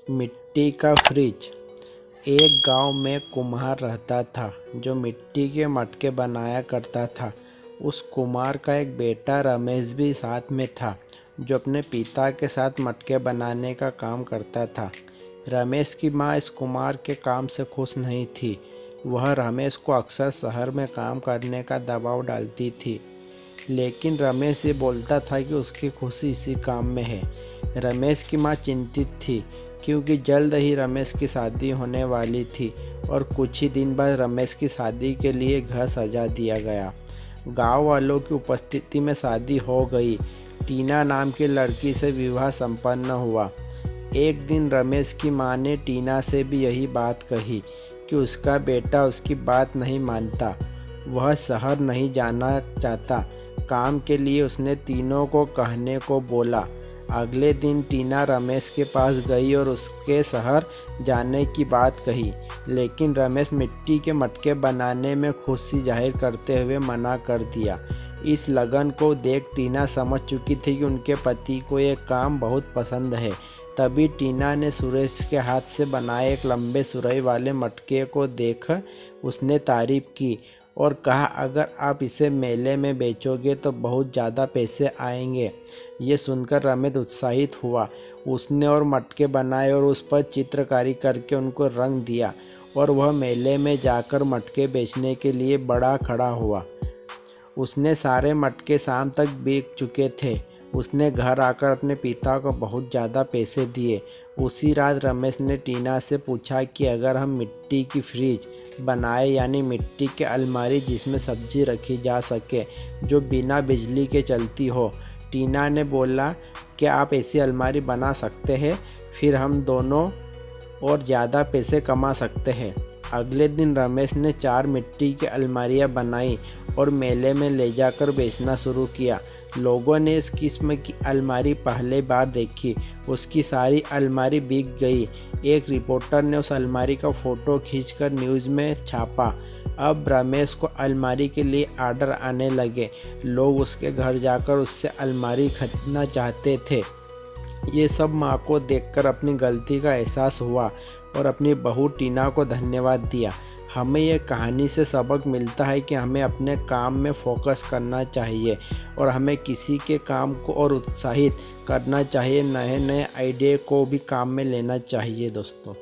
मिट्टी का फ्रिज। एक गांव में कुम्हार रहता था जो मिट्टी के मटके बनाया करता था। उस कुम्हार का एक बेटा रमेश भी साथ में था, जो अपने पिता के साथ मटके बनाने का काम करता था। रमेश की माँ इस कुम्हार के काम से खुश नहीं थी। वह रमेश को अक्सर शहर में काम करने का दबाव डालती थी, लेकिन रमेश ये बोलता था कि उसकी खुशी इसी काम में है। रमेश की माँ चिंतित थी, क्योंकि जल्द ही रमेश की शादी होने वाली थी और कुछ ही दिन बाद रमेश की शादी के लिए घर सजा दिया गया। गांव वालों की उपस्थिति में शादी हो गई। टीना नाम की लड़की से विवाह संपन्न हुआ। एक दिन रमेश की माँ ने टीना से भी यही बात कही कि उसका बेटा उसकी बात नहीं मानता, वह शहर नहीं जाना चाहता। काम के लिए उसने तीनों को कहने को बोला। अगले दिन टीना रमेश के पास गई और उसके शहर जाने की बात कही, लेकिन रमेश मिट्टी के मटके बनाने में खुशी जाहिर करते हुए मना कर दिया। इस लगन को देख टीना समझ चुकी थी कि उनके पति को ये काम बहुत पसंद है। तभी टीना ने सुरेश के हाथ से बनाए एक लंबे सुराही वाले मटके को देख उसने तारीफ की और कहा, अगर आप इसे मेले में बेचोगे तो बहुत ज़्यादा पैसे आएंगे। ये सुनकर रमेश उत्साहित हुआ। उसने और मटके बनाए और उस पर चित्रकारी करके उनको रंग दिया और वह मेले में जाकर मटके बेचने के लिए बड़ा खड़ा हुआ। उसने सारे मटके शाम तक बिक चुके थे। उसने घर आकर अपने पिता को बहुत ज़्यादा पैसे दिए। उसी रात रमेश ने टीना से पूछा कि अगर हम मिट्टी की फ्रिज बनाए, यानी मिट्टी की अलमारी जिसमें सब्जी रखी जा सके, जो बिना बिजली के चलती हो। टीना ने बोला, क्या आप ऐसी अलमारी बना सकते हैं? फिर हम दोनों और ज़्यादा पैसे कमा सकते हैं। अगले दिन रमेश ने 4 मिट्टी की अलमारियां बनाई और मेले में ले जाकर बेचना शुरू किया। लोगों ने इस किस्म की अलमारी पहले बार देखी। उसकी सारी अलमारी बिक गई। एक रिपोर्टर ने उस अलमारी का फ़ोटो खींचकर न्यूज़ में छापा। अब रमेश को अलमारी के लिए आर्डर आने लगे। लोग उसके घर जाकर उससे अलमारी खरीदना चाहते थे। ये सब माँ को देखकर अपनी गलती का एहसास हुआ और अपनी बहू टीना को धन्यवाद दिया। हमें यह कहानी से सबक मिलता है कि हमें अपने काम में फोकस करना चाहिए और हमें किसी के काम को और उत्साहित करना चाहिए। नए नए आइडिया को भी काम में लेना चाहिए दोस्तों।